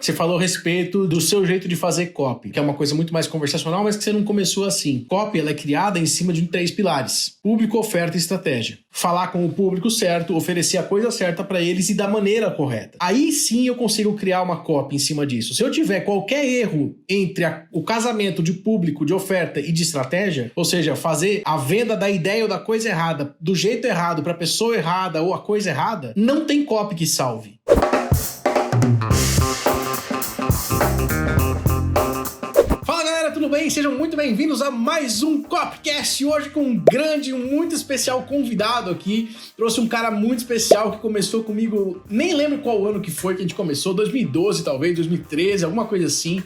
Você falou a respeito do seu jeito de fazer copy, que é uma coisa muito mais conversacional, mas que você não começou assim. Copy, ela é criada em cima de 3 pilares: público, oferta e estratégia. Falar com o público certo, oferecer a coisa certa para eles e da maneira correta. Aí sim eu consigo criar uma copy em cima disso. Se eu tiver qualquer erro entre o casamento de público, de oferta e de estratégia, ou seja, fazer a venda da ideia ou da coisa errada, do jeito errado, para a pessoa errada ou a coisa errada, não tem copy que salve. Fala galera, tudo bem? Sejam muito bem-vindos a mais um Copcast. Hoje com um grande, muito especial convidado aqui. Trouxe um cara muito especial que começou comigo, nem lembro qual ano que foi que a gente começou, 2012 talvez, 2013, alguma coisa assim.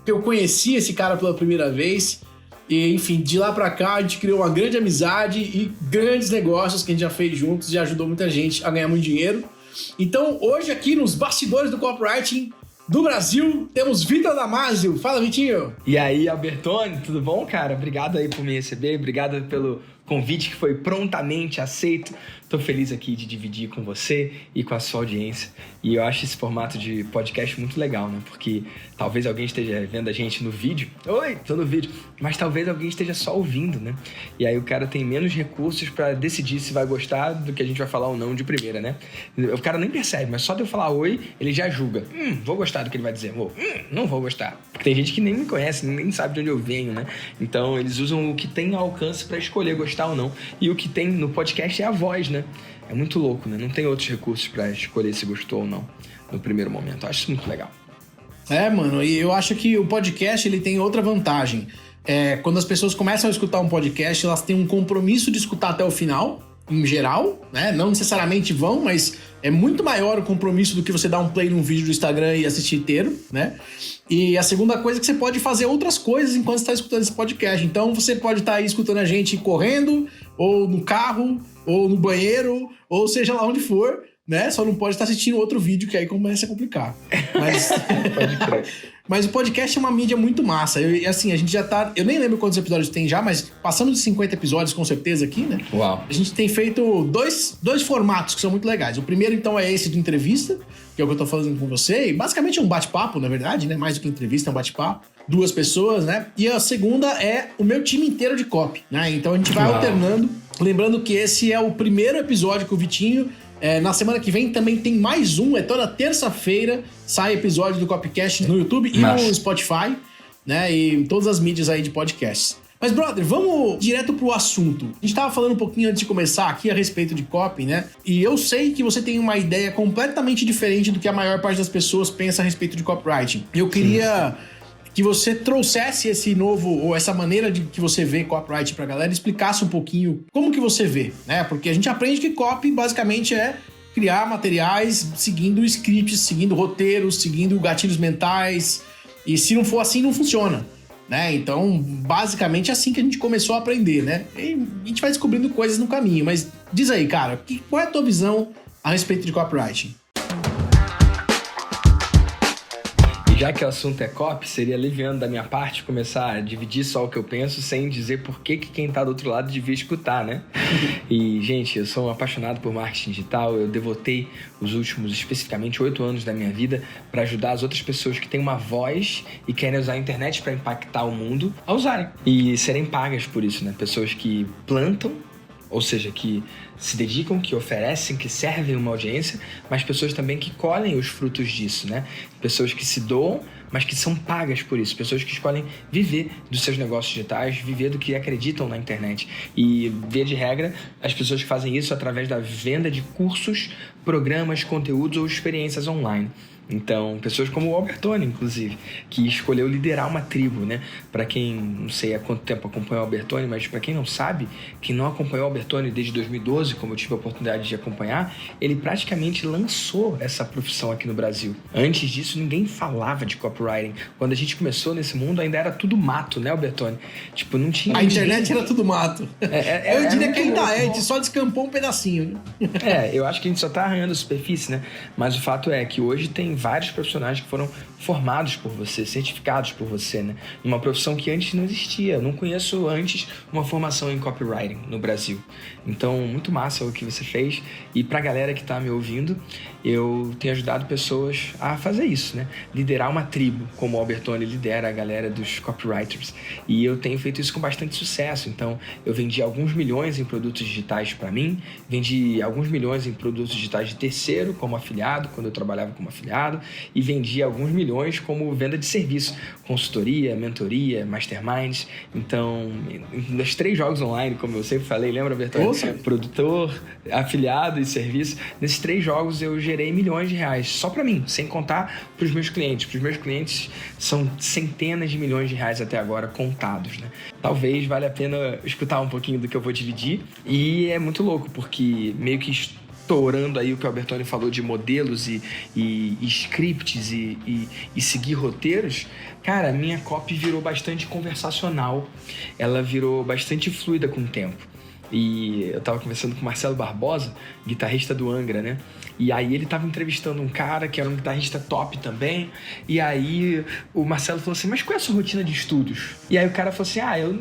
Eu conheci esse cara pela primeira vez e, enfim, de lá pra cá a gente criou uma grande amizade e grandes negócios que a gente já fez juntos e ajudou muita gente a ganhar muito dinheiro. Então, hoje aqui nos bastidores do copywriting do Brasil, temos Vitor Damasio. Fala, Vitinho! E aí, Albertoni, tudo bom, cara? Obrigado aí por me receber, obrigado pelo convite que foi prontamente aceito. Tô feliz aqui de dividir com você e com a sua audiência. E eu acho esse formato de podcast muito legal, né? Porque talvez alguém esteja vendo a gente no vídeo. Oi, tô no vídeo. Mas talvez alguém esteja só ouvindo, né? E aí o cara tem menos recursos para decidir se vai gostar do que a gente vai falar ou não de primeira, né? O cara nem percebe, mas só de eu falar oi, ele já julga. Vou gostar do que ele vai dizer. Não vou gostar. Porque tem gente que nem me conhece, nem sabe de onde eu venho, né? Então eles usam o que tem ao alcance para escolher gostar ou não. E o que tem no podcast é a voz, né? É muito louco, né? Não tem outros recursos para escolher se gostou ou não no primeiro momento. Eu acho isso muito legal. Mano, e eu acho que o podcast ele tem outra vantagem. Quando as pessoas começam a escutar um podcast, elas têm um compromisso de escutar até o final, em geral, né? Não necessariamente vão, mas é muito maior o compromisso do que você dar um play num vídeo do Instagram e assistir inteiro, né? E a segunda coisa é que você pode fazer outras coisas enquanto você está escutando esse podcast. Então você pode estar aí escutando a gente correndo, ou no carro, ou no banheiro, ou seja lá onde for, né? Só não pode estar assistindo outro vídeo, que aí começa a complicar. Mas, Pode crer. Mas o podcast é uma mídia muito massa. Assim, a gente já tá... Eu nem lembro quantos episódios tem já, mas passando de 50 episódios com certeza aqui, né? Uau. A gente tem feito dois formatos que são muito legais. O primeiro, então, é esse de entrevista, que é o que eu tô fazendo com você. E basicamente é um bate-papo, na verdade, né? Mais do que entrevista, é um bate-papo. 2 pessoas, né? E a segunda é o meu time inteiro de copy, né? Então a gente vai alternando. Lembrando que esse é o primeiro episódio com o Vitinho. Na semana que vem também tem mais um. Toda terça-feira sai episódio do Copcast no YouTube e no Spotify, né? E em todas as mídias aí de podcasts. Mas, brother, vamos direto pro assunto. A gente tava falando um pouquinho antes de começar aqui a respeito de copy, né? E eu sei que você tem uma ideia completamente diferente do que a maior parte das pessoas pensa a respeito de copywriting. Eu queria que você trouxesse esse novo, ou essa maneira de que você vê copywriting pra galera, explicasse um pouquinho como que você vê, né? Porque a gente aprende que copy basicamente é criar materiais seguindo scripts, seguindo roteiros, seguindo gatilhos mentais, e se não for assim, não funciona, né? Então, basicamente é assim que a gente começou a aprender, né? E a gente vai descobrindo coisas no caminho, mas diz aí, cara, qual é a tua visão a respeito de copywriting? Já que o assunto é copy, seria aliviando da minha parte começar a dividir só o que eu penso sem dizer por que quem tá do outro lado devia escutar, né? E, gente, eu sou um apaixonado por marketing digital. Eu devotei os últimos, especificamente, 8 anos da minha vida para ajudar as outras pessoas que têm uma voz e querem usar a internet para impactar o mundo a usarem. E serem pagas por isso, né? Pessoas que plantam, ou seja, que se dedicam, que oferecem, que servem uma audiência, mas pessoas também que colhem os frutos disso, né? Pessoas que se doam, mas que são pagas por isso. Pessoas que escolhem viver dos seus negócios digitais, viver do que acreditam na internet. E, via de regra, as pessoas que fazem isso através da venda de cursos, programas, conteúdos ou experiências online. Então, pessoas como o Albertoni, inclusive, que escolheu liderar uma tribo, né? Para quem, não sei há quanto tempo acompanhou o Albertoni, mas para quem não sabe, que não acompanhou o Albertoni desde 2012, como eu tive a oportunidade de acompanhar, ele praticamente lançou essa profissão aqui no Brasil. Antes disso, ninguém falava de copywriting copywriting. Quando a gente começou nesse mundo, ainda era tudo mato, né, Albertoni? Tipo, não tinha... A internet era tudo mato. Eu diria que ainda é, a gente só descampou um pedacinho. Eu acho que a gente só tá arranhando a superfície, né? Mas o fato é que hoje tem vários profissionais que foram formados por você, certificados por você, né? Uma profissão que antes não existia. Eu não conheço antes uma formação em copywriting no Brasil. Então, muito massa o que você fez. E pra galera que tá me ouvindo, eu tenho ajudado pessoas a fazer isso, né? Liderar uma tribo, como o Albertoni lidera a galera dos copywriters. E eu tenho feito isso com bastante sucesso. Então, eu vendi alguns milhões em produtos digitais para mim, vendi alguns milhões em produtos digitais de terceiro, como afiliado, quando eu trabalhava como afiliado, e vendi alguns milhões como venda de serviço, consultoria, mentoria, masterminds. Então, nos 3 jogos online, como eu sempre falei, lembra, Albertoni? Produtor, afiliado e serviço. Nesses 3 jogos eu gerei milhões de reais, só para mim, sem contar para os meus clientes. Para os meus clientes são centenas de milhões de reais até agora contados, né? Talvez valha a pena escutar um pouquinho do que eu vou dividir. E é muito louco, porque meio que estourando aí o que o Albertoni falou de modelos e scripts e seguir roteiros, cara, a minha copy virou bastante conversacional. Ela virou bastante fluida com o tempo. E eu tava conversando com o Marcelo Barbosa, guitarrista do Angra, né? E aí ele tava entrevistando um cara que era um guitarrista top também. E aí o Marcelo falou assim, mas qual é a sua rotina de estudos? E aí o cara falou assim,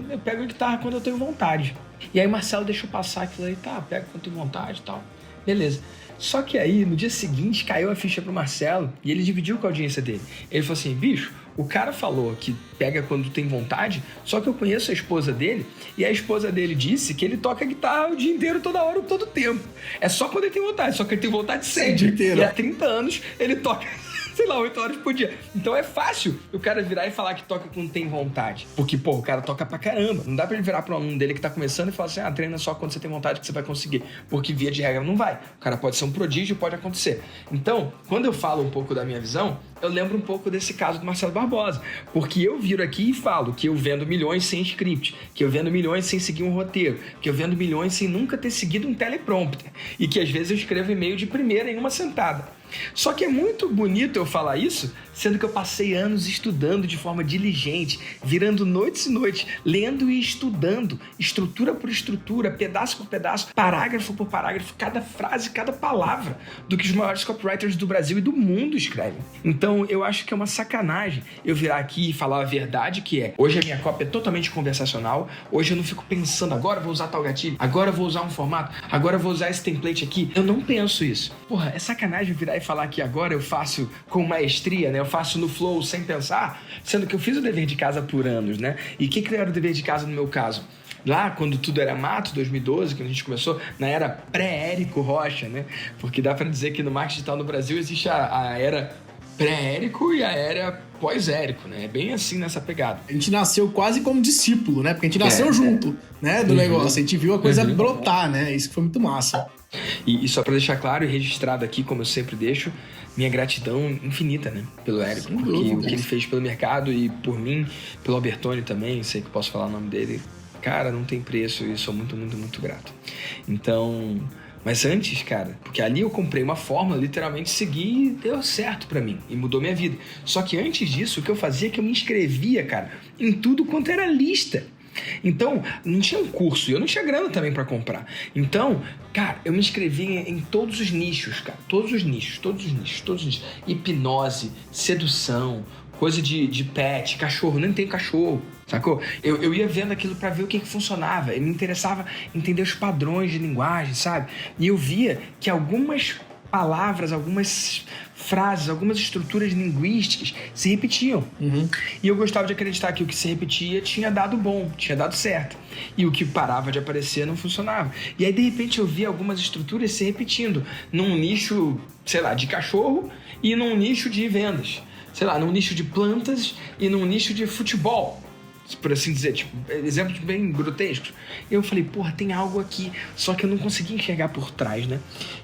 eu pego a guitarra quando eu tenho vontade. E aí o Marcelo deixou passar e falou, tá, pega quando eu tenho vontade e tal. Beleza. Só que aí, no dia seguinte, caiu a ficha pro Marcelo e ele dividiu com a audiência dele. Ele falou assim, bicho, o cara falou que pega quando tem vontade, só que eu conheço a esposa dele e a esposa dele disse que ele toca guitarra o dia inteiro, toda hora, todo tempo. É só quando ele tem vontade, só que ele tem vontade sempre. O dia inteiro. E há 30 anos ele toca... sei lá, 8 horas por dia. Então é fácil o cara virar e falar que toca quando tem vontade. Porque, o cara toca pra caramba. Não dá pra ele virar pro aluno dele que tá começando e falar assim, treina só quando você tem vontade que você vai conseguir. Porque via de regra não vai. O cara pode ser um prodígio, pode acontecer. Então, quando eu falo um pouco da minha visão, eu lembro um pouco desse caso do Marcelo Barbosa. Porque eu viro aqui e falo que eu vendo milhões sem script, que eu vendo milhões sem seguir um roteiro, que eu vendo milhões sem nunca ter seguido um teleprompter. E que às vezes eu escrevo e-mail de primeira em uma sentada. Só que é muito bonito eu falar isso, sendo que eu passei anos estudando de forma diligente, virando noites e noites, lendo e estudando, estrutura por estrutura, pedaço por pedaço, parágrafo por parágrafo, cada frase, cada palavra do que os maiores copywriters do Brasil e do mundo escrevem. Então eu acho que é uma sacanagem eu virar aqui e falar a verdade, que é, hoje a minha cópia é totalmente conversacional, hoje eu não fico pensando, agora eu vou usar tal gatilho, agora eu vou usar um formato, agora eu vou usar esse template aqui. Eu não penso isso. Porra, é sacanagem virar e falar que agora eu faço com maestria, né? Eu faço no flow sem pensar, sendo que eu fiz o dever de casa por anos, né? E o que era o dever de casa no meu caso? Lá, quando tudo era mato, 2012, quando a gente começou, na era pré-Érico Rocha, né? Porque dá pra dizer que no marketing digital no Brasil existe a era pré-Érico e a era pós-Érico, né? É bem assim nessa pegada. A gente nasceu quase como discípulo, né? Porque a gente nasceu junto, né? Do negócio. A gente viu a coisa brotar, né? Isso que foi muito massa. E só pra deixar claro e registrado aqui, como eu sempre deixo, minha gratidão infinita, né? Pelo Érico. Porque o que ele fez pelo mercado e por mim, pelo Albertoni também, sei que posso falar o nome dele, cara, não tem preço e sou muito, muito, muito grato. Então... Mas antes, cara, porque ali eu comprei uma fórmula, literalmente segui e deu certo pra mim e mudou minha vida. Só que antes disso, o que eu fazia é que eu me inscrevia, cara, em tudo quanto era lista. Então, não tinha um curso e eu não tinha grana também pra comprar. Então, cara, eu me inscrevi em todos os nichos, cara. Todos os nichos. Hipnose, sedução, coisa de pet, cachorro. Nem tenho cachorro, sacou? Eu ia vendo aquilo pra ver o que funcionava. E me interessava entender os padrões de linguagem, sabe? E eu via que algumas palavras, algumas frases, algumas estruturas linguísticas se repetiam. E eu gostava de acreditar que o que se repetia tinha dado bom, tinha dado certo. E o que parava de aparecer não funcionava. E aí, de repente, eu via algumas estruturas se repetindo num nicho, sei lá, de cachorro e num nicho de vendas. Sei lá, num nicho de plantas e num nicho de futebol. Por assim dizer, tipo, exemplos bem grotescos. Eu falei, porra, tem algo aqui, só que eu não consegui enxergar por trás, né?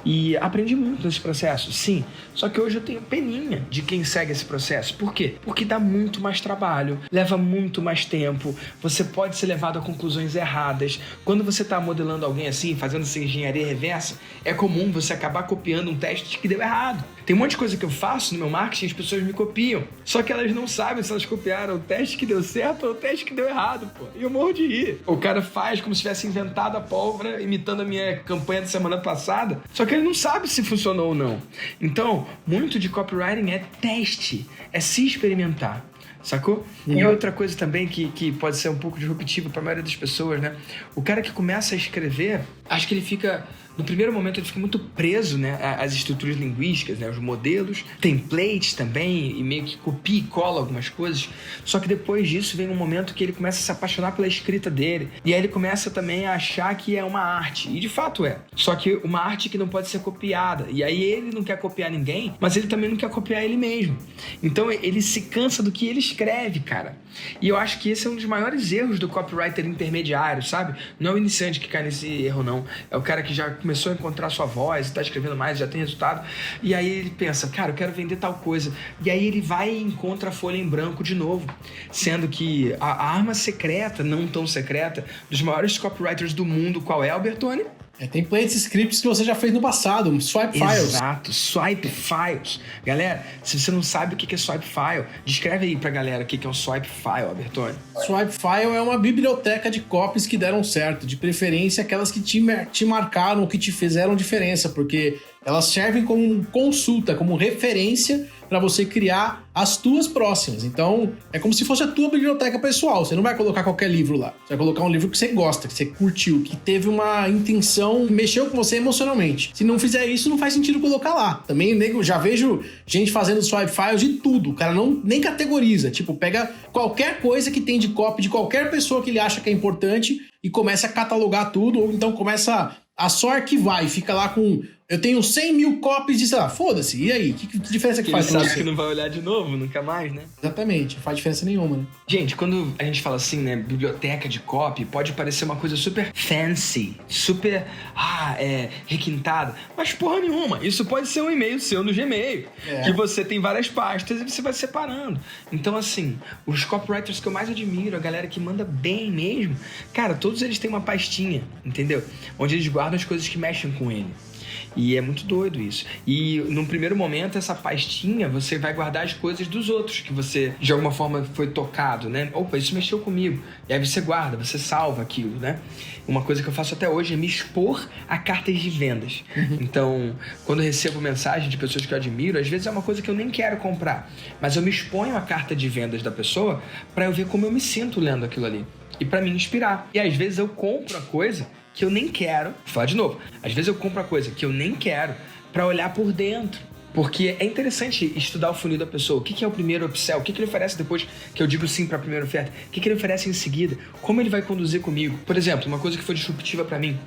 E aprendi muito nesse processo, sim. Só que hoje eu tenho peninha de quem segue esse processo. Por quê? Porque dá muito mais trabalho, leva muito mais tempo, você pode ser levado a conclusões erradas. Quando você está modelando alguém assim, fazendo essa engenharia reversa, é comum você acabar copiando um teste que deu errado. Tem um monte de coisa que eu faço no meu marketing e as pessoas me copiam. Só que elas não sabem se elas copiaram o teste que deu certo ou o teste que deu errado, pô. E eu morro de rir. O cara faz como se tivesse inventado a pólvora, imitando a minha campanha da semana passada. Só que ele não sabe se funcionou ou não. Então, muito de copywriting é teste, é se experimentar. Sacou? E outra coisa também que pode ser um pouco disruptiva para a maioria das pessoas, né? O cara que começa a escrever, acho que ele fica... No primeiro momento ele fica muito preso, né, às estruturas linguísticas, né, os modelos, templates também, e meio que copia e cola algumas coisas. Só que depois disso vem um momento que ele começa a se apaixonar pela escrita dele. E aí ele começa também a achar que é uma arte. E de fato é. Só que uma arte que não pode ser copiada. E aí ele não quer copiar ninguém, mas ele também não quer copiar ele mesmo. Então ele se cansa do que ele escreve, cara. E eu acho que esse é um dos maiores erros do copywriter intermediário, sabe? Não é o iniciante que cai nesse erro, não. É o cara que já começou a encontrar sua voz, tá escrevendo mais, já tem resultado, e aí ele pensa, cara, eu quero vender tal coisa, e aí ele vai e encontra a folha em branco de novo, sendo que a arma secreta, não tão secreta, dos maiores copywriters do mundo, qual é, Albertoni? Templates, scripts que você já fez no passado, swipe files. Exato, swipe files. Galera, se você não sabe o que é swipe file, descreve aí pra galera o que é um swipe file, Albertoni. Swipe file é uma biblioteca de copies que deram certo, de preferência aquelas que te marcaram ou que te fizeram diferença, porque elas servem como consulta, como referência para você criar as tuas próximas. Então, é como se fosse a tua biblioteca pessoal. Você não vai colocar qualquer livro lá. Você vai colocar um livro que você gosta, que você curtiu, que teve uma intenção, mexeu com você emocionalmente. Se não fizer isso, não faz sentido colocar lá. Também já vejo gente fazendo swipe files de tudo. O cara nem categoriza. Tipo, pega qualquer coisa que tem de copy de qualquer pessoa que ele acha que é importante e começa a catalogar tudo, ou então começa a só arquivar e fica lá com... Eu tenho 100 mil copies de, sei lá, foda-se, e aí? Que diferença que faz pra você? Ele sabe que não vai olhar de novo, nunca mais, né? Exatamente, não faz diferença nenhuma, né? Gente, quando a gente fala assim, né, biblioteca de copy, pode parecer uma coisa super fancy, super, requintada, mas porra nenhuma, isso pode ser um e-mail seu no Gmail, que você tem várias pastas e você vai separando. Então, assim, os copywriters que eu mais admiro, a galera que manda bem mesmo, cara, todos eles têm uma pastinha, entendeu? Onde eles guardam as coisas que mexem com ele. E é muito doido isso. E num primeiro momento, essa pastinha, você vai guardar as coisas dos outros que você, de alguma forma, foi tocado, né? Opa, isso mexeu comigo. E aí você guarda, você salva aquilo, né? Uma coisa que eu faço até hoje é me expor a cartas de vendas. Então, quando eu recebo mensagem de pessoas que eu admiro, às vezes é uma coisa que eu nem quero comprar, mas eu me exponho a carta de vendas da pessoa para eu ver como eu me sinto lendo aquilo ali. E para me inspirar. E às vezes eu compro a coisa que eu nem quero. Vou falar de novo. Às vezes eu compro a coisa que eu nem quero para olhar por dentro. Porque é interessante estudar o funil da pessoa. O que é o primeiro upsell? O que ele oferece depois que eu digo sim para a primeira oferta? O que ele oferece em seguida? Como ele vai conduzir comigo? Por exemplo, uma coisa que foi disruptiva para mim.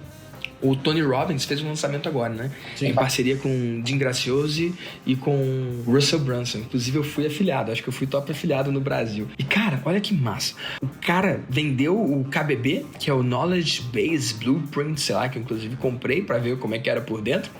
O Tony Robbins fez um lançamento agora, né? Sim. Em parceria com Jim Graciosi e com Russell Brunson. Inclusive, eu fui afiliado. Acho que eu fui top afiliado no Brasil. E, cara, olha que massa. O cara vendeu o KBB, que é o Knowledge Base Blueprint, sei lá, que eu, inclusive, comprei pra ver como é que era por dentro.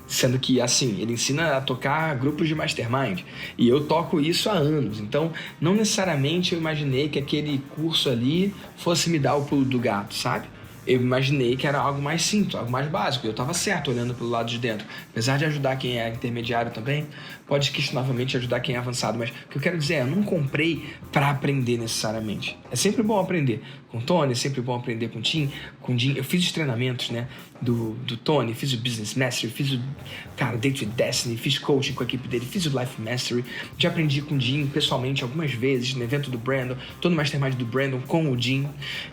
Sendo que, assim, ele ensina a tocar grupos de mastermind. E eu toco isso há anos. Então, não necessariamente eu imaginei que aquele curso ali fosse me dar o pulo do gato, sabe? Eu imaginei que era algo mais simples, algo mais básico. Eu estava certo olhando pelo lado de dentro. Apesar de ajudar quem é intermediário também, pode questionavelmente ajudar quem é avançado. Mas o que eu quero dizer é, eu não comprei para aprender necessariamente. É sempre bom aprender com o Tony, é sempre bom aprender com o Jim. Eu fiz os treinamentos, né, do Tony, fiz o Business Mastery, fiz o Date with Destiny, fiz coaching com a equipe dele, fiz o Life Mastery. Já aprendi com o Jim pessoalmente algumas vezes no evento do Brandon, tô no Mastermind do Brandon com o Jim.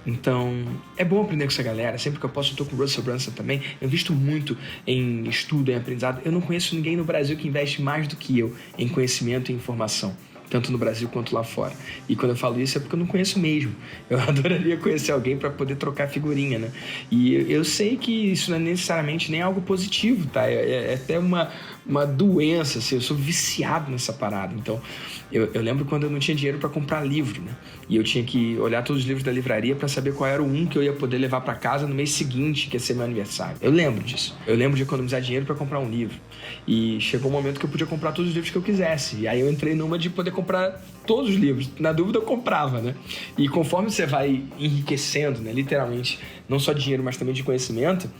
Então, é bom aprender com essa galera. Sempre que eu posso, eu tô com o Russell Brunson também. Eu invisto muito em estudo, em aprendizado. Eu não conheço ninguém no Brasil que investe mais do que eu em conhecimento e informação, tanto no Brasil quanto lá fora. E quando eu falo isso é porque eu não conheço mesmo. Eu adoraria conhecer alguém para poder trocar figurinha, né? E eu sei que isso não é necessariamente nem algo positivo, tá? É até uma doença, assim. Eu sou viciado nessa parada. Então, eu lembro quando eu não tinha dinheiro para comprar livro, né? E eu tinha que olhar todos os livros da livraria para saber qual era o um que eu ia poder levar para casa no mês seguinte, que ia ser meu aniversário. Eu lembro disso. Eu lembro de economizar dinheiro para comprar um livro. E chegou um momento que eu podia comprar todos os livros que eu quisesse. E aí eu entrei numa de poder comprar todos os livros. Na dúvida eu comprava, né? E conforme você vai enriquecendo, né, literalmente, não só de dinheiro, mas também de conhecimento,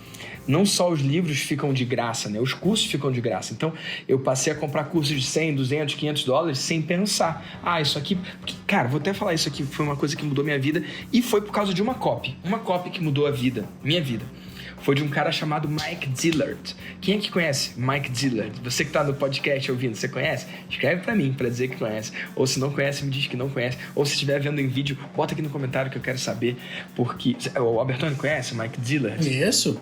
não só os livros ficam de graça, né? Os cursos ficam de graça. Então, eu passei a comprar cursos de 100, 200, 500 dólares sem pensar. Isso aqui... Cara, vou até falar isso aqui, foi uma coisa que mudou minha vida e foi por causa de uma copy. Uma copy que mudou a vida, minha vida. Foi de um cara chamado Mike Dillard. Quem é que conhece Mike Dillard? Você que tá no podcast ouvindo, você conhece? Escreve pra mim pra dizer que conhece. Ou se não conhece, me diz que não conhece. Ou se estiver vendo em vídeo, bota aqui no comentário que eu quero saber. Porque... O Albertoni conhece Mike Dillard? Isso.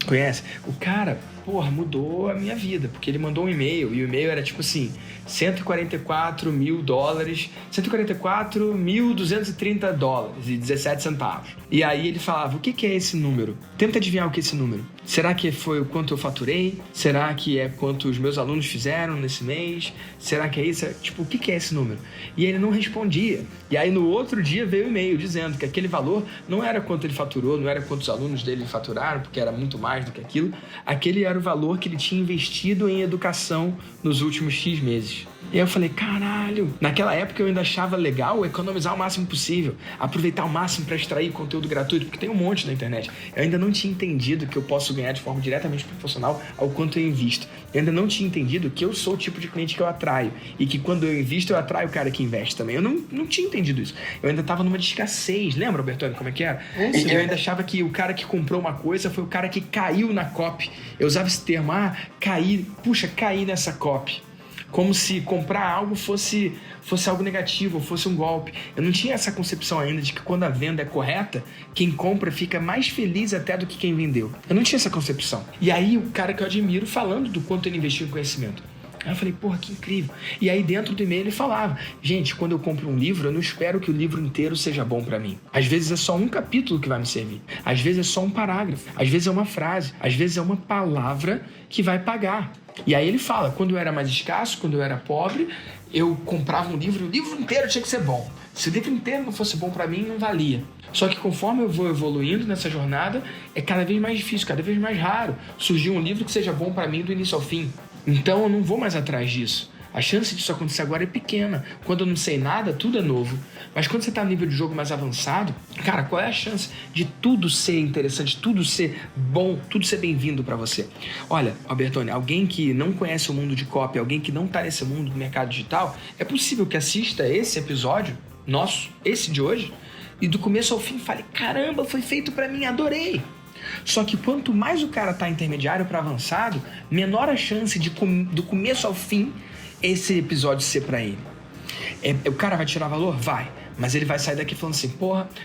Conhece? O cara, mudou a minha vida. Porque ele mandou um e-mail. E o e-mail era tipo assim... 144 mil dólares, 144.230 dólares e 17 centavos. E aí ele falava, o que é esse número? Tenta adivinhar o que é esse número. Será que foi o quanto eu faturei? Será que é quanto os meus alunos fizeram nesse mês? Será que é isso? Tipo, o que é esse número? E ele não respondia. E aí no outro dia veio o e-mail dizendo que aquele valor não era quanto ele faturou, não era quantos alunos dele faturaram, porque era muito mais do que aquilo. Aquele era o valor que ele tinha investido em educação nos últimos X meses. E aí eu falei, caralho, naquela época eu ainda achava legal economizar o máximo possível, aproveitar o máximo para extrair conteúdo gratuito, porque tem um monte na internet. Eu ainda não tinha entendido que eu posso ganhar de forma diretamente proporcional ao quanto eu invisto. Eu ainda não tinha entendido que eu sou o tipo de cliente que eu atraio e que quando eu invisto, eu atraio o cara que investe também. Eu não tinha entendido isso. Eu ainda estava numa de escassez. Lembra, Bertone, como é que era? Eu ainda achava que o cara que comprou uma coisa foi o cara que caiu na copy. Eu usava esse termo, caí nessa copy. Como se comprar algo fosse algo negativo, fosse um golpe. Eu não tinha essa concepção ainda de que quando a venda é correta, quem compra fica mais feliz até do que quem vendeu. Eu não tinha essa concepção. E aí o cara que eu admiro falando do quanto ele investiu em conhecimento. Aí eu falei, que incrível. E aí dentro do e-mail ele falava, gente, quando eu compro um livro, eu não espero que o livro inteiro seja bom pra mim. Às vezes é só um capítulo que vai me servir. Às vezes é só um parágrafo. Às vezes é uma frase. Às vezes é uma palavra que vai pagar. E aí ele fala, quando eu era mais escasso, quando eu era pobre, eu comprava um livro e o livro inteiro tinha que ser bom. Se o livro inteiro não fosse bom pra mim, não valia. Só que conforme eu vou evoluindo nessa jornada, é cada vez mais difícil, cada vez mais raro surgir um livro que seja bom pra mim do início ao fim. Então eu não vou mais atrás disso. A chance disso acontecer agora é pequena. Quando eu não sei nada, tudo é novo. Mas quando você está no nível de jogo mais avançado, cara, qual é a chance de tudo ser interessante, tudo ser bom, tudo ser bem-vindo para você? Olha, Albertoni, alguém que não conhece o mundo de copy, alguém que não está nesse mundo do mercado digital, é possível que assista esse episódio nosso, esse de hoje, e do começo ao fim fale, caramba, foi feito para mim, adorei. Só que quanto mais o cara tá intermediário para avançado, menor a chance de do começo ao fim esse episódio ser para ele. O cara vai tirar valor? Vai. Mas ele vai sair daqui falando assim,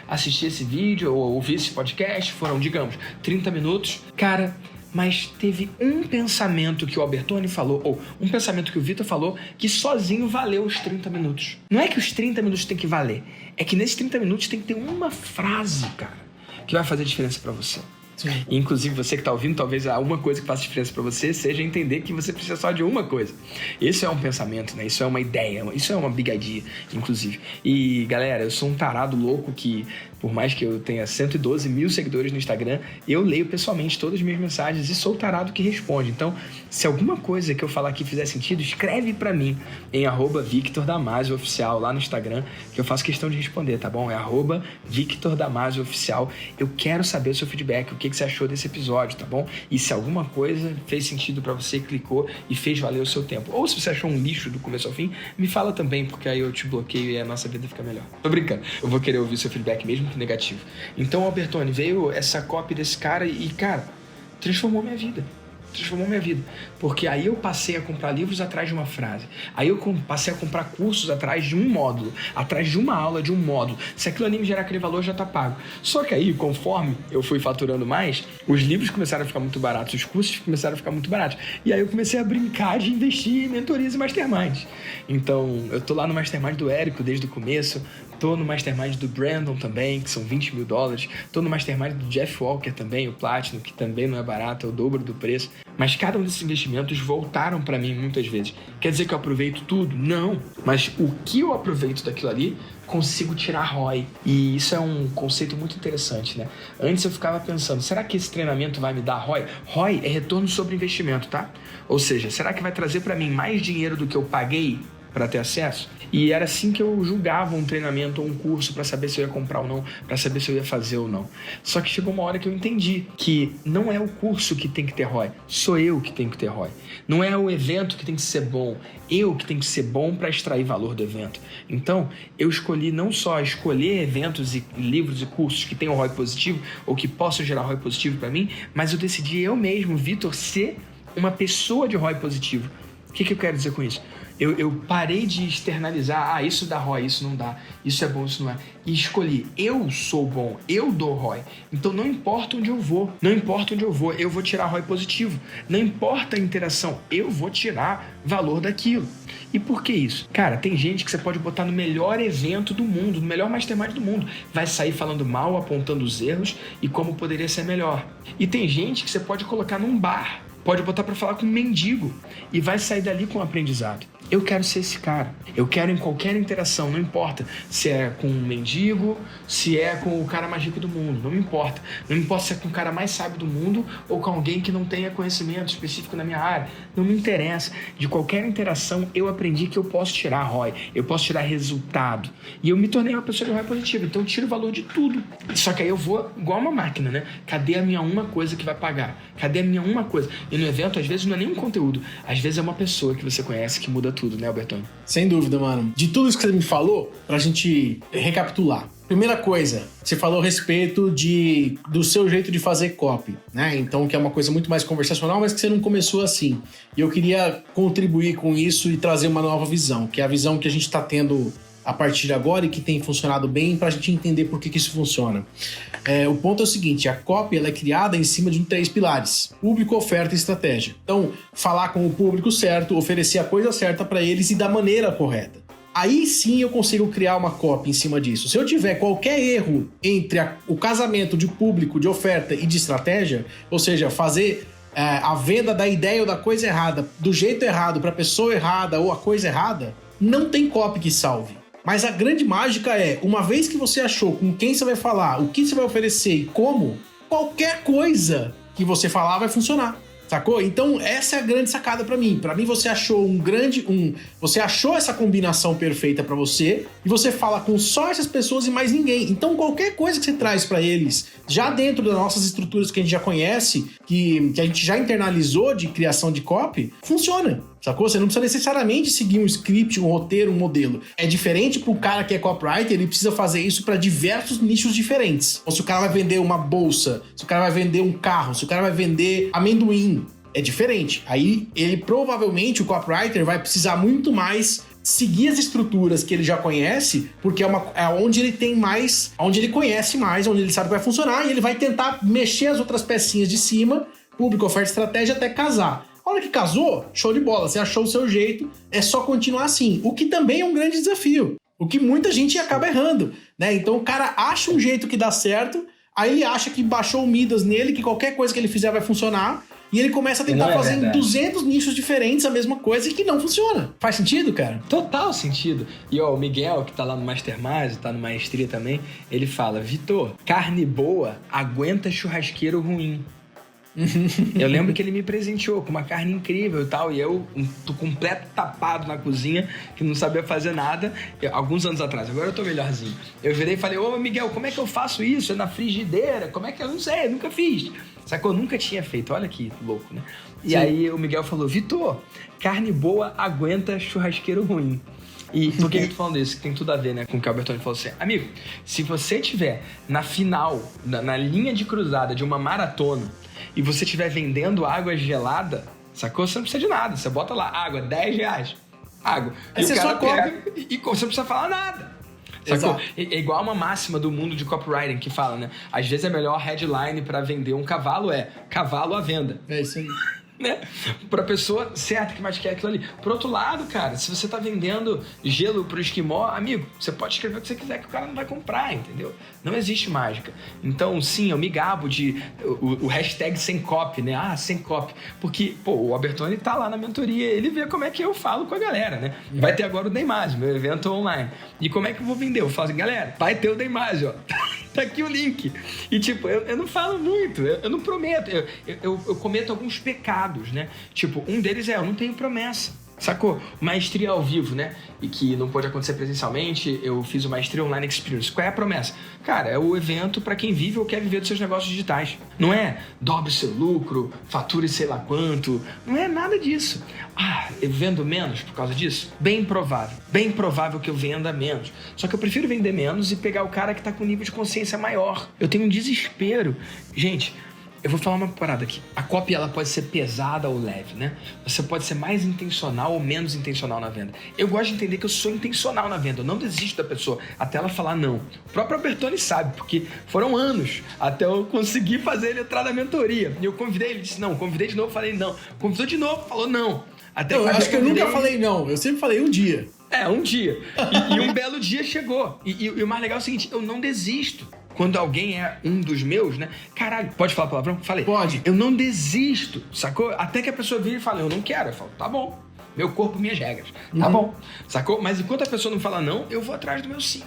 assisti esse vídeo ou ouvi esse podcast, foram, digamos, 30 minutos. Cara, mas teve um pensamento que o Albertoni falou, ou um pensamento que o Vitor falou, que sozinho valeu os 30 minutos. Não é que os 30 minutos tem que valer, é que nesses 30 minutos tem que ter uma frase, cara, que vai fazer diferença para você. Sim. Inclusive, você que está ouvindo, talvez uma coisa que faça diferença para você seja entender que você precisa só de uma coisa. Isso é um pensamento, né? Isso é uma ideia, isso é uma big idea, inclusive. E, galera, eu sou um tarado louco que, por mais que eu tenha 112 mil seguidores no Instagram, eu leio pessoalmente todas as minhas mensagens e sou o tarado que responde. Então, se alguma coisa que eu falar aqui fizer sentido, escreve para mim em @VictorDamasioOficial lá no Instagram, que eu faço questão de responder, tá bom? É @VictorDamasioOficial. Eu quero saber o seu feedback, o que você achou desse episódio, tá bom? E se alguma coisa fez sentido para você, clicou e fez valer o seu tempo. Ou se você achou um lixo do começo ao fim, me fala também, porque aí eu te bloqueio e a nossa vida fica melhor. Tô brincando. Eu vou querer ouvir o seu feedback mesmo que negativo. Então, Albertoni, veio essa copy desse cara e, cara, transformou minha vida. Porque aí eu passei a comprar livros atrás de uma frase. Aí eu passei a comprar cursos atrás de um módulo, atrás de uma aula, de um módulo. Se aquilo ali me gerar aquele valor, já tá pago. Só que aí, conforme eu fui faturando mais, os livros começaram a ficar muito baratos, os cursos começaram a ficar muito baratos. E aí eu comecei a brincar de investir em mentorias e masterminds. Então, eu tô lá no mastermind do Érico desde o começo. Tô no mastermind do Brandon também, que são $20 mil. Tô no mastermind do Jeff Walker também, o Platinum, que também não é barato, é o dobro do preço. Mas cada um desses investimentos voltaram para mim muitas vezes. Quer dizer que eu aproveito tudo? Não. Mas o que eu aproveito daquilo ali, consigo tirar ROI. E isso é um conceito muito interessante, né? Antes eu ficava pensando, será que esse treinamento vai me dar ROI? ROI é retorno sobre investimento, tá? Ou seja, será que vai trazer para mim mais dinheiro do que eu paguei para ter acesso. E era assim que eu julgava um treinamento ou um curso para saber se eu ia comprar ou não, para saber se eu ia fazer ou não. Só que chegou uma hora que eu entendi que não é o curso que tem que ter ROI, sou eu que tenho que ter ROI. Não é o evento que tem que ser bom, eu que tenho que ser bom para extrair valor do evento. Então, eu escolhi não só escolher eventos e livros e cursos que tenham ROI positivo ou que possam gerar ROI positivo para mim, mas eu decidi eu mesmo, Vitor, ser uma pessoa de ROI positivo. O que eu quero dizer com isso? Eu parei de externalizar, isso dá ROI, isso não dá, isso é bom, isso não é. E escolhi, eu sou bom, eu dou ROI. Então não importa onde eu vou, eu vou tirar ROI positivo. Não importa a interação, eu vou tirar valor daquilo. E por que isso? Cara, tem gente que você pode botar no melhor evento do mundo, no melhor mastermind do mundo. Vai sair falando mal, apontando os erros e como poderia ser melhor. E tem gente que você pode colocar num bar, pode botar para falar com um mendigo e vai sair dali com um aprendizado. Eu quero ser esse cara. Eu quero em qualquer interação, não importa se é com um mendigo, se é com o cara mais rico do mundo, não me importa. Não me importa se é com o cara mais sábio do mundo ou com alguém que não tenha conhecimento específico na minha área. Não me interessa. De qualquer interação, eu aprendi que eu posso tirar ROI, eu posso tirar resultado. E eu me tornei uma pessoa de ROI positiva, então eu tiro o valor de tudo. Só que aí eu vou igual uma máquina, né? Cadê a minha uma coisa que vai pagar? Cadê a minha uma coisa? E no evento, às vezes, não é nem um conteúdo. Às vezes é uma pessoa que você conhece que muda tudo, né, Albertoni? Sem dúvida, mano. De tudo isso que você me falou, pra gente recapitular. Primeira coisa, você falou a respeito do seu jeito de fazer copy, né? Então, que é uma coisa muito mais conversacional, mas que você não começou assim. E eu queria contribuir com isso e trazer uma nova visão, que é a visão que a gente tá tendo a partir de agora e que tem funcionado bem pra gente entender por que isso funciona. O ponto é o seguinte, a copy ela é criada em cima de 3 pilares: público, oferta e estratégia. Então, falar com o público certo, oferecer a coisa certa para eles e da maneira correta. Aí sim eu consigo criar uma copy em cima disso. Se eu tiver qualquer erro entre o casamento de público, de oferta e de estratégia, ou seja, fazer a venda da ideia ou da coisa errada do jeito errado para a pessoa errada ou a coisa errada, não tem copy que salve. Mas a grande mágica é, uma vez que você achou com quem você vai falar, o que você vai oferecer e como, qualquer coisa que você falar vai funcionar, sacou? Então essa é a grande sacada pra mim. Pra mim você achou você achou essa combinação perfeita pra você e você fala com só essas pessoas e mais ninguém. Então qualquer coisa que você traz pra eles, já dentro das nossas estruturas que a gente já conhece, que a gente já internalizou de criação de copy, funciona. Sacou? Você não precisa necessariamente seguir um script, um roteiro, um modelo. É diferente pro cara que é copywriter, ele precisa fazer isso para diversos nichos diferentes. Ou se o cara vai vender uma bolsa, se o cara vai vender um carro, se o cara vai vender amendoim, é diferente. Aí ele provavelmente, o copywriter, vai precisar muito mais seguir as estruturas que ele já conhece, porque é onde ele tem mais, onde ele conhece mais, onde ele sabe que vai funcionar, e ele vai tentar mexer as outras pecinhas de cima, público, oferta, estratégia, até casar. A hora que casou, show de bola, você achou o seu jeito, é só continuar assim. O que também é um grande desafio, o que muita gente acaba errando, né? Então o cara acha um jeito que dá certo, aí ele acha que baixou o Midas nele, que qualquer coisa que ele fizer vai funcionar, e ele começa a tentar fazer em 200 nichos diferentes a mesma coisa e que não funciona. Faz sentido, cara? Total sentido. E ó, o Miguel, que tá lá no Mastermind, tá no Maestria também, ele fala, Vitor, carne boa aguenta churrasqueiro ruim. Eu lembro que ele me presenteou com uma carne incrível e tal, e eu tô completo tapado na cozinha, que não sabia fazer nada, alguns anos atrás. Agora eu tô melhorzinho. Eu virei e falei, ô Miguel, como é que eu faço isso? É na frigideira? Como é que eu não sei? Eu nunca fiz. Sacou? Eu nunca tinha feito. Olha que louco, né? E Sim. Aí o Miguel falou, Vitor, carne boa aguenta churrasqueiro ruim. E por que eu tô falando isso? Tem tudo a ver, né, com o que o Albertoni falou assim. Amigo, se você tiver na final, na linha de cruzada de uma maratona, e você estiver vendendo água gelada, sacou? Você não precisa de nada. Você bota lá, água, R$10. Água. E o cara pega e você não precisa falar nada. Sacou? É igual uma máxima do mundo de copywriting que fala, né? Às vezes a melhor headline para vender um cavalo é cavalo à venda. É isso aí. Né? Pra pessoa certa que mais quer aquilo ali. Por outro lado, cara, se você tá vendendo gelo pro esquimó, amigo, você pode escrever o que você quiser que o cara não vai comprar, entendeu? Não existe mágica. Então, sim, eu me gabo de o hashtag sem copy, né? Sem copy. Porque, pô, o Albertoni tá lá na mentoria, ele vê como é que eu falo com a galera, né? Vai ter agora o Deimásio, meu evento online. E como é que eu vou vender? Eu falo assim, galera, vai ter o Deimásio, ó. Tá aqui o link. E tipo, eu não falo muito, eu não prometo. Eu cometo alguns pecados, né? Tipo, um deles eu não tenho promessa. Sacou? Maestria ao vivo, né? E que não pode acontecer presencialmente, eu fiz o Maestria Online Experience. Qual é a promessa? Cara, é o evento para quem vive ou quer viver dos seus negócios digitais. Não é dobre seu lucro, fature sei lá quanto. Não é nada disso. Eu vendo menos por causa disso? Bem provável que eu venda menos. Só que eu prefiro vender menos e pegar o cara que tá com um nível de consciência maior. Eu tenho um desespero. Gente, eu vou falar uma parada aqui. A copy, ela pode ser pesada ou leve, né? Você pode ser mais intencional ou menos intencional na venda. Eu gosto de entender que eu sou intencional na venda. Eu não desisto da pessoa até ela falar não. O próprio Albertoni sabe, porque foram anos até eu conseguir fazer ele entrar na mentoria. E eu convidei, ele disse não. Convidei de novo, falei não. Convidou de novo, falou não. Até eu acho que eu nunca falei não. Eu sempre falei um dia. Um dia. E um belo dia chegou. E o mais legal é o seguinte, eu não desisto. Quando alguém é um dos meus, né? Caralho, pode falar palavrão? Falei. Pode. Eu não desisto, sacou? Até que a pessoa vira e fala, eu não quero. Eu falo, tá bom. Meu corpo, minhas regras. Tá bom. Sacou? Mas enquanto a pessoa não fala não, eu vou atrás do meu sim.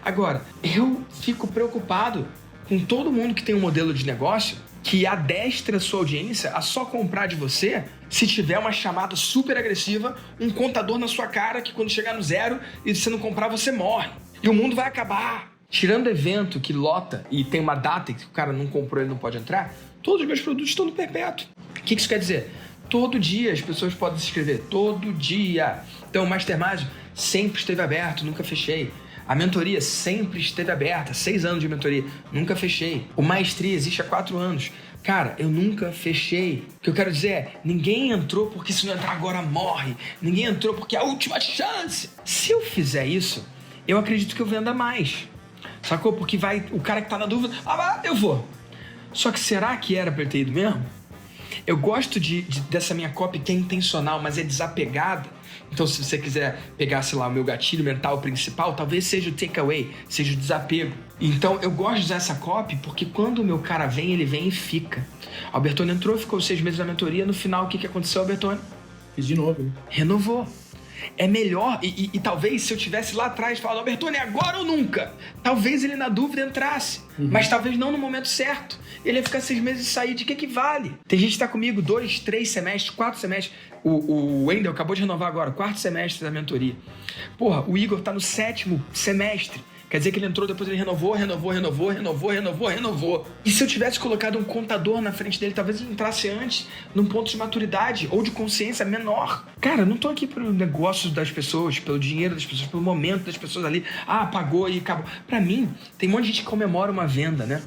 Agora, eu fico preocupado com todo mundo que tem um modelo de negócio que adestra a sua audiência a só comprar de você se tiver uma chamada super agressiva, um contador na sua cara que quando chegar no zero e você não comprar, você morre. E o mundo vai acabar. Tirando evento que lota e tem uma data que o cara não comprou e não pode entrar, todos os meus produtos estão no perpétuo. O que isso quer dizer? Todo dia as pessoas podem se inscrever. Todo dia. Então o Mastermind sempre esteve aberto, nunca fechei. A mentoria sempre esteve aberta. 6 anos de mentoria, nunca fechei. O Maestria existe há 4 anos. Cara, eu nunca fechei. O que eu quero dizer é, ninguém entrou porque se não entrar agora morre. Ninguém entrou porque é a última chance. Se eu fizer isso, eu acredito que eu venda mais. Sacou? Porque vai o cara que tá na dúvida, eu vou. Só que será que era pra eu ter ido mesmo? Eu gosto dessa minha copy que é intencional, mas é desapegada. Então, se você quiser pegar, sei lá, o meu gatilho mental principal, talvez seja o takeaway, seja o desapego. Então, eu gosto de usar essa copy porque quando o meu cara vem, ele vem e fica. O Albertoni entrou, ficou 6 meses na mentoria, no final, o que aconteceu, Albertoni? Fiz de novo, né? Renovou. É melhor, e talvez se eu tivesse lá atrás falado, Albertoni, agora ou nunca? Talvez ele na dúvida entrasse, mas talvez não no momento certo. Ele ia ficar 6 meses e sair, de que vale? Tem gente que tá comigo 2, 3 semestres, 4 semestres. O Wendel acabou de renovar agora, 4º semestre da mentoria. Porra, o Igor tá no 7º semestre. Quer dizer que ele entrou, depois ele renovou. E se eu tivesse colocado um contador na frente dele, talvez ele entrasse antes, num ponto de maturidade ou de consciência menor. Cara, eu não tô aqui pelo negócio das pessoas, pelo dinheiro das pessoas, pelo momento das pessoas ali. Pagou e acabou. Pra mim, tem um monte de gente que comemora uma venda, né?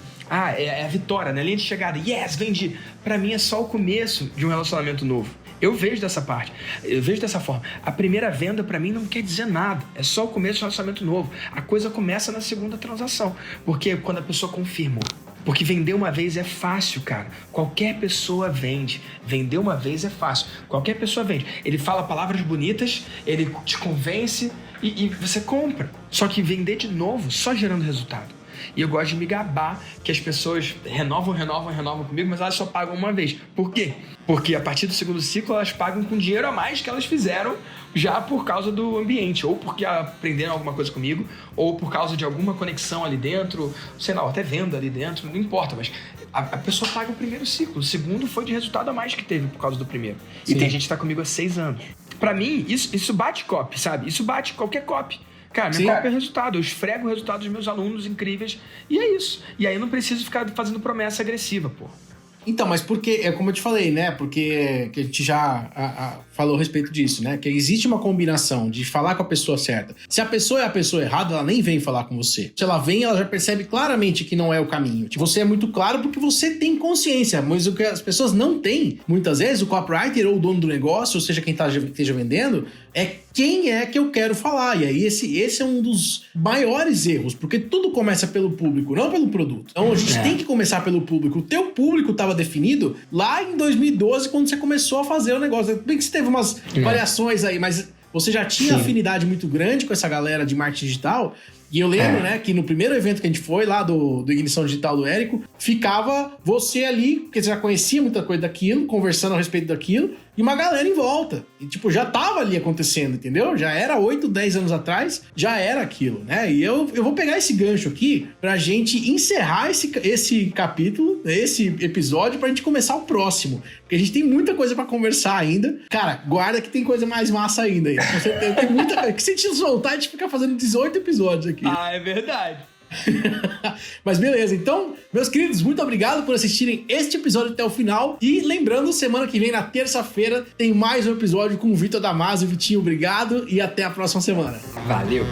É a vitória, né? Linha de chegada. Yes, vendi. Pra mim é só o começo de um relacionamento novo. Eu vejo dessa parte, eu vejo dessa forma. A primeira venda pra mim não quer dizer nada, é só o começo de um relacionamento novo. A coisa começa na segunda transação, porque quando a pessoa confirmou. Porque vender uma vez é fácil, cara. Qualquer pessoa vende. Vender uma vez é fácil. Qualquer pessoa vende. Ele fala palavras bonitas, ele te convence e você compra. Só que vender de novo, só gerando resultado. E eu gosto de me gabar que as pessoas renovam comigo, mas elas só pagam uma vez. Por quê? Porque a partir do segundo ciclo elas pagam com dinheiro a mais que elas fizeram já por causa do ambiente, ou porque aprenderam alguma coisa comigo, ou por causa de alguma conexão ali dentro, sei lá, até venda ali dentro, não importa, mas a pessoa paga o primeiro ciclo. O segundo foi de resultado a mais que teve por causa do primeiro. Sim. E tem gente que tá comigo há 6 anos. Pra mim, isso bate copy, sabe? Isso bate qualquer copy. Cara, minha copy é resultado. Eu esfrego o resultado dos meus alunos incríveis e é isso. E aí eu não preciso ficar fazendo promessa agressiva, pô. Então, mas porque, é como eu te falei, né? Porque que a gente já falou a respeito disso, né? Que existe uma combinação de falar com a pessoa certa. Se a pessoa é a pessoa errada, ela nem vem falar com você. Se ela vem, ela já percebe claramente que não é o caminho. Você é muito claro porque você tem consciência, mas o que as pessoas não têm, muitas vezes, o copywriter ou o dono do negócio, ou seja, quem esteja vendendo, é quem é que eu quero falar. E aí esse é um dos maiores erros, porque tudo começa pelo público, não pelo produto. Então a gente tem que começar pelo público. O teu público estava definido lá em 2012, quando você começou a fazer o negócio. Bem que você teve umas variações aí, mas você já tinha afinidade muito grande com essa galera de marketing digital E eu lembro, né, que no primeiro evento que a gente foi, lá do Ignição Digital do Érico, ficava você ali, porque você já conhecia muita coisa daquilo, conversando a respeito daquilo, e uma galera em volta. E, tipo, já tava ali acontecendo, entendeu? Já era 8, 10 anos atrás, já era aquilo, né? E eu vou pegar esse gancho aqui pra gente encerrar esse capítulo, esse episódio, pra gente começar o próximo. Porque a gente tem muita coisa pra conversar ainda. Cara, guarda que tem coisa mais massa ainda. Com certeza, tem muita coisa. Que se a gente soltar, a gente fica fazendo 18 episódios aqui. Ah, é verdade. Mas beleza, então, meus queridos, muito obrigado por assistirem este episódio até o final. E lembrando, semana que vem, na terça-feira, tem mais um episódio com o Vitor Damasio. Vitinho, obrigado e até a próxima semana. Valeu.